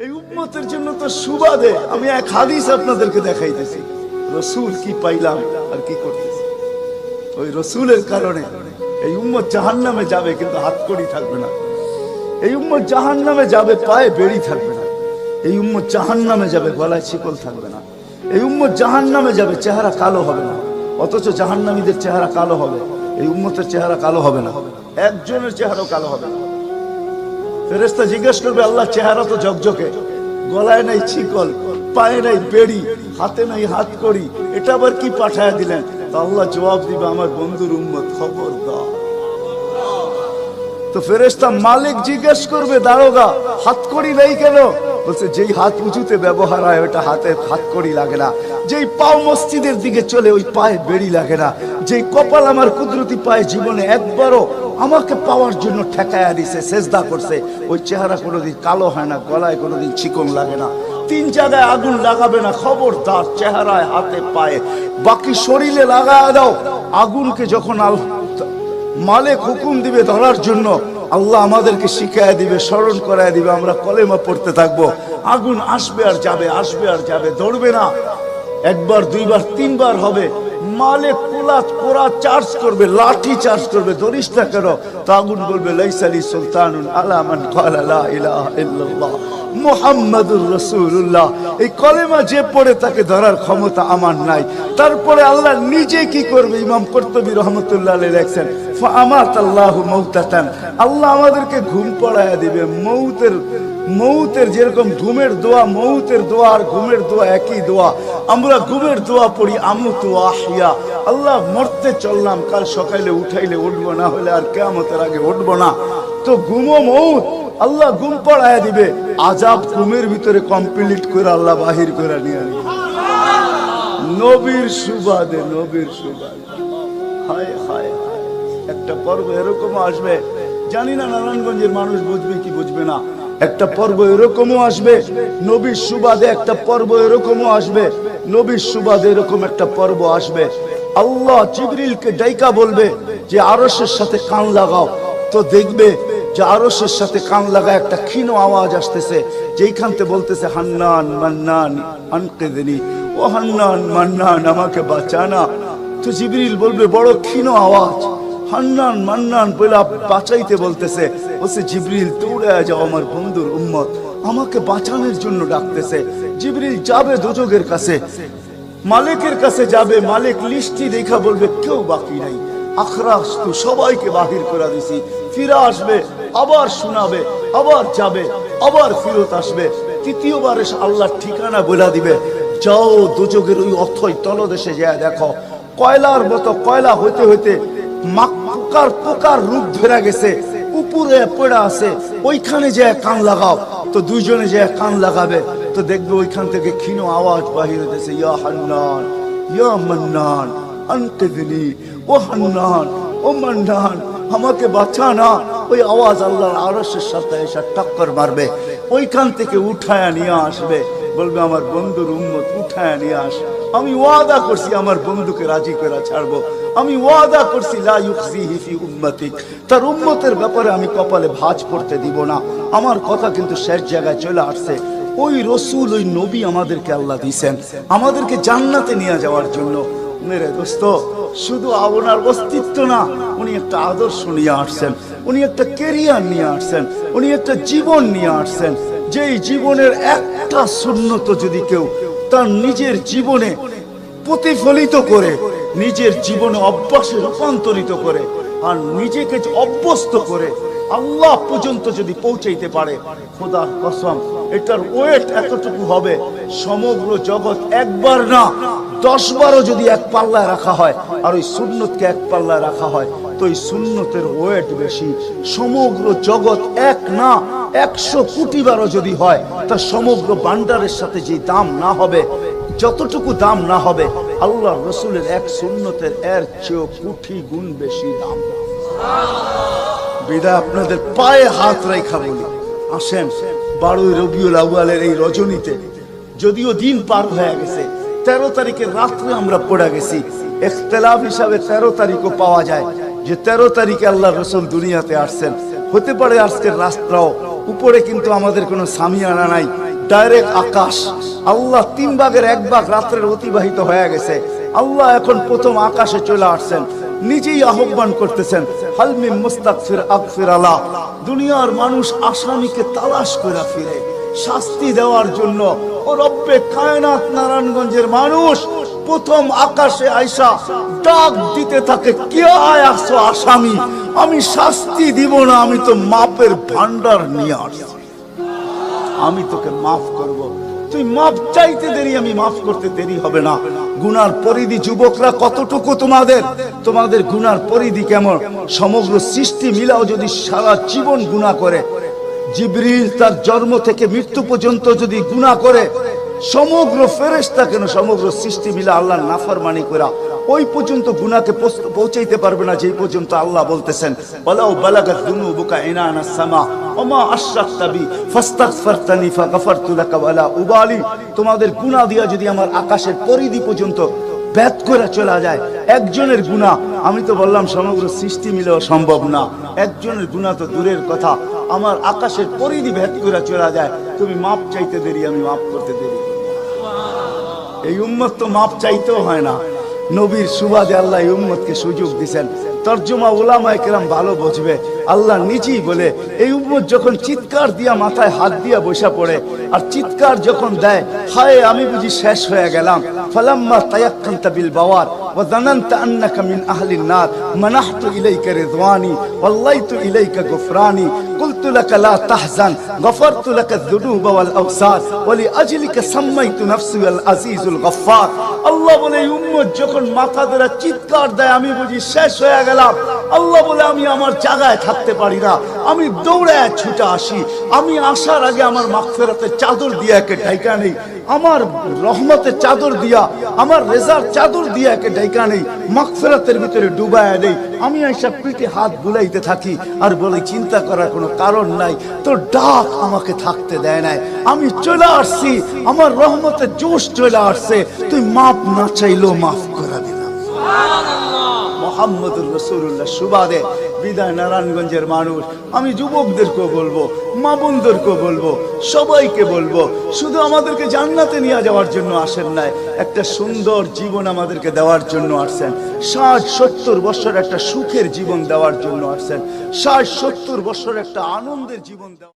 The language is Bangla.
এই উম্মতের জন্য তো সুবাদে আমি এক হাদিস আপনাদেরকে দেখাইতেছি। রসুল কি পাইলাম আর কি করতেছি। ওই রসুলের কারণে এই উম্মত জাহান্নামে যাবে, কিন্তু হাতকড়ি থাকবে না। এই উম্মত জাহান্নামে যাবে, পায়ে বেড়ি থাকবে না। এই উম্মত জাহান্নামে যাবে, গলায় শিকল থাকবে না। এই উম্মত জাহান্নামে যাবে, চেহারা কালো হবে না। অথচ জাহান্নামীদের চেহারা কালো হবে, এই উম্মতের চেহারা কালো হবে না। একজনের চেহারাও কালো হবে না। ফেরেশতা জিজ্ঞেস করবে, আল্লাহ চেহারা তো ঝকঝকে, গলায় নাই শিকল, পায়ে নাই বেড়ি, হাতে নাই হাতকড়ি, এটা আবার কি পাঠায় দিলেন? তো আল্লাহ জবাব দিবে, আমার বন্ধুর উম্মত, খবরদার। তো ফেরেশতা মালিক জিজ্ঞেস করবে, দারোগা হাতকড়ি নেই কেন? বলছে, যেই হাত উঁচুতে ব্যবহার হয় ওটা হাতে হাতকড়ি লাগে না। যেই পাও মসজিদের দিকে চলে ওই পায়ে বেড়ি লাগে না। যেই কপাল আমার কুদরতি পায়ে জীবনে একবারও আমাকে পাওয়ার জন্য ঠেকায়া দিছে, সেজদা করছে, ওই চেহারা কোনোদিন কালো হয় না, গলায় কোনোদিন চিকন লাগে না। 3 জায়গায় আগুন লাগাবে না, খবরদার। চেহারায়, হাতে, পায়ে, বাকি শরীরে লাগায় দাও। আগুনকে যখন মালিক হুকুম দিবে ধরার জন্য, আল্লাহ আমাদেরকে শিখায় দিবে, স্মরণ করায় দিবে, আমরা কলেমা পড়তে থাকবো। আগুন আসবে আর যাবে, আসবে আর যাবে, ধরবে না। একবার, দুইবার, 3 বার হবে। মালিক কোরা চার্জ করবে, লাঠি চার্জ করবে, ধরিস না কেন? তো আগুন বলবে, লাইসালি সুলতানুন আলা মান ক্বালা লা ইলাহা ইল্লাল্লাহ মুহাম্মাদুর রাসূলুল্লাহ। এই কলেমা যে পড়ে তাকে ধরার ক্ষমতা আমার নাই। তারপরে আল্লাহ নিজে কি করবে? ইমাম কুরতুবী রাহমাতুল্লাহ আলাইহি লেখেন, ফাআমাতাল্লাহু মাউতাতান, আল্লাহ আমাদেরকে ঘুম পড়ায়া দিবে। মৌতের যেরকম ঘুমের দোয়া, মৌতের দোয়া আর ঘুমের দোয়া একই দোয়া। আমরা ঘুমের দোয়া পড়ি, আমুতু আহিয়া, আল্লাহ মরতে চললাম, কাল সকালে উঠাইলে উঠবো, না হলে আর কিয়ামতের আগে উঠবো না। তো ঘুমো মৌত, আল্লাহ ঘুম পড়ায়া দিবে। আযাব ঘুমের ভিতরে কমপ্লিট করে আল্লাহ বাহির করে নিয়ে আসবে। নবীর সুবাদে, নবীর সুবাদে। হায় হায় হায়, একটা পর্ব এরকম আসবে, জানি না নারায়ণগঞ্জের মানুষ বুঝবে কি বুঝবে না। একটা পর্ব এরকমও আসবে নবীর সুবাদে, একটা পর্ব এরকমও আসবে নবীর সুবাদে, এরকম একটা পর্ব আসবে। আল্লাহ জিবরিলকে ডাইকা বলবে যে আরশের সাথে কান লাগাও। তো দেখবে যে আরশের সাথে কান লাগা একটা ক্ষীণ আওয়াজ আসতেছে, যেইখান থেকে বলতেছে, হান্নান মান্নান আনকিদনি, ও হান্নান মান্নান আমাকে বাঁচানা। তো জিবরিল বলবে, বড় ক্ষীণ আওয়াজ, হান্নান মান্নান বলে বাঁচাইতে বলতেছে। বলছে, জিবরিল দৌড়ে যাও, আমার বন্ধুর উম্মত আমাকে বাঁচানোর জন্য ডাকতেছে। জিবরিল যাবে দোজখের কাছে, মালিকের কাছে যাবে। মালিক লিস্টি দেখা বলবে, কেউ বাকি নাই, আখরাস তো সবাইকে বাহির করে দিছি। ফিরে আসবে, আবার শোনাবে, আবার যাবে, আবার ফিরত আসবে। তৃতীয়বার এসে আল্লাহর ঠিকানা বলে দিবে, যাও দোজখের ওই অথই তলদেশে যায় দেখো, কয়লার মতো কয়লা হইতে হইতে পোকার রূপ ধরে গেছে, উপরে পড়ে আছে, ওইখানে যে কান লাগাও। তো দুইজনে যে কান লাগাবে, তো দেখবে ওইখান থেকে ক্ষীণ আওয়াজ বাহির হইতেছে, ইয়া হান্নান ইয়া মান্নান আনকিদনি, ও হান্নান ও মান্নান আমাকে বাঁচানা। ওই আওয়াজ আল্লাহর আরশের সাথে এসে টক্কর মারবে, ওইখান থেকে উঠায়া নিয়ে আসবে। বলবে, আমার বন্ধুর উম্মত উঠায়া নিয়ে আস, আমি ওয়াদা করছি আমার বন্ধুকে রাজি করে ছাড়বো। আমি ওয়াদা করছি লা ইউখজিহি ফি উম্মতিক, তার উম্মতের ব্যাপারে আমি কপালে ভাঁজ পড়তে দিব না। আমার কথা কিন্তু শেষ জায়গায় চলে আসছে। ওই রসুল, ওই নবী আমাদেরকে আল্লাহ দিয়েছেন আমাদেরকে জান্নাতে নিয়ে যাওয়ার জন্য। মেরে দোস্ত, শুধু ওনার অস্তিত্ব না, উনি একটা আদর্শ নিয়ে আসছেন, উনি একটা ক্যারিয়ার নিয়ে আসছেন, উনি একটা জীবন নিয়ে আসছেন। যেই জীবনের একটা সুন্নত যদি কেউ তার নিজের জীবনে প্রতিফলিত করে, নিজের জীবনে অভ্যাসে রূপান্তরিত করে, আর নিজেকে অভ্যস্ত করে আল্লাহ পর্যন্ত যদি পৌঁছাইতে পারে, খোদার কসম এটার ওয়েট এতটুকু হবে, সমগ্র জগৎ একবার না 10 বারও যদি এক পাল্লায় রাখা হয়, আর ওই সুন্নতকে এক পাল্লায় রাখা হয়, তো এই সুন্নতের ওয়েট বেশি। সমগ্র জগৎ এক না 100 কোটি বারও যদি হয়, তা সমগ্র ভান্ডারের সাথে যে দাম না হবে, যতটুকু দাম না হবে, আল্লাহ রসুলের এক সুন্নতের এর চেয়েও কোটি গুণ বেশি দাম। বিদায় আপনাদের পায়ে হাত রেখা বলি, আসেন 12 রবিউল আউয়ালের এই রজনীতে, যদিও দিন পার হয়ে গেছে, 13 তারিখের রাত্রে আমরা পড়ে গেছি। ইখতিলাফ হিসাবে 13 তারিখও পাওয়া যায় যে 13 তারিখে আল্লাহ রসুল দুনিয়াতে আসছেন। হতে পারে আজকের রাতটাও উপরে কিন্তু আমাদের কোনো সামিয়ানা নাই, ডাইরেক্ট আকাশ। আল্লাহ 3 ভাগের 1 ভাগ রাত্রের অতিবাহিত হয়ে গেছে। আল্লাহ এখন প্রথম আকাশে চলে আসছেন, নিজেই আহ্বান করতেছেন, হাল মিন মুস্তাগফির আগফির আলা। দুনিয়ার মানুষ আসামিকে তালাশ করে ফিরে শাস্তি দেওয়ার জন্য। ও রব্বে কায়নাত নারায়ণগঞ্জের মানুষ প্রথম আকাশে আইসা ডাক দিতে থাকে, কে আসছো আসামি? আমি শাস্তি দিব না, আমি তো মাপের ভান্ডার নিয়ে আসছি, আমি তোকে মাফ করব। তুই মাফ চাইতে দেরি, আমি মাফ করতে দেরি হবে না। গুনার পরিধি যুবকরা কতটুকু তোমাদের গুনার পরিধি কেমন? সমগ্র সৃষ্টি মিলাও যদি সারা জীবন গুনাহ করে, জিবরিল তার জন্ম থেকে মৃত্যু পর্যন্ত যদি গুনাহ করে, সমগ্র ফেরেশতা কেন সমগ্র সৃষ্টি মিলা আল্লাহর নাফরমানি করা ওই পর্যন্ত গুনাহকে পৌঁছাইতে পারবে না, যেই পর্যন্ত আল্লাহ বলতেছেন ওয়ালাউ বালাগাত যুনুবুকা ইনানাস সামা ওমা আশরাকতা বি ফাস্তাগফারতানি ফাগফারতু লাকা ওয়ালা উবালি। তোমাদের গুনাহ দিয়া যদি আমার আকাশের পরিধি পর্যন্ত ভেদ করে চলা যায়, একজনের গুনাহ, আমি তো বললাম সমগ্র সৃষ্টি মিলেও সম্ভব না, একজনের গুনাহ তো দূরের কথা, আমার আকাশের পরিধি ভেদ করে চলা যায়, তুমি মাপ চাইতে দেরি, আমি মাপ করতে দেরি। এই উম্মত তো মাপ চাইতেও হয় না, নবীর সুবাদে আল্লাহ এই উম্মতকে সুযোগ দিয়েছেন। তরজমা উলামায়ে কেরাম ভালো বুঝবে। আল্লাহ নিজেই বলে, এই উম্মত যখন চিৎকার দিয়া মাথায় হাত দিয়া বসা পড়ে আর চিৎকার যখন দেয়, হায় আমি বুঝি শেষ হয়ে গেলাম, ফালাম্মা তায়াক্কানতা বিল বাওয়ার ওয়া যানানতা আন্নাকা মিন আহলিন নার মানাহতু ইলাইকা রিদওয়ানি ওয়াল্লাইতু ইলাইকা গুফরানি কুলতু লাকা লা তাহজান গফারতু লাকা যুনুবা ওয়াল আওসার ওয়া লিআজলিকা সাম্মাইতু নাফসি আল আজিজুল গফফার। আল্লাহ বলে, এই উম্মত যখন মাথা ধরে চিৎকার দেয়, আমি বুঝি শেষ হয়ে গেলাম। আল্লাহ বলে, আমি আমার জায়গায় থাকতে পারি না, আমি দৌড়ায় ছুটে আসি। আমি আসার আগে আমার মাগফিরাতের চাদর দিয়া একে ঢাইকা নেই, আমার রহমতের চাদর দিয়া, আমার রেজার চাদর দিয়া একে ঢাইকা নেই, মাগফিরাতের ভিতরে ডুবায়া নেই। আমি আইসা পিঠে হাত বুলাইতে থাকি আর বলি, চিন্তা করার কোনো কারণ নাই, তোর ডাক আমাকে থাকতে দেয় নাই, আমি চলে আসছি, আমার রহমতের জোশ চলে আসছে, তুই মাফ না চাইলেও মাফ করে দিলাম। মুহাম্মদুর রাসূলুল্লাহ সুবাদে বিদায় নারায়ণগঞ্জের মানুষ, আমি যুবকদেরকেও বলবো, মা বোনদেরকেও বলবো, সবাইকে বলবো, শুধু আমাদেরকে জান্নাতে নিয়ে যাওয়ার জন্য আসেন নাই, একটা সুন্দর জীবন আমাদেরকে দেওয়ার জন্য আসছেন। 60-70 বছর একটা সুখের জীবন দেওয়ার জন্য আসছেন, 60-70 বছর একটা আনন্দের জীবন দেওয়া।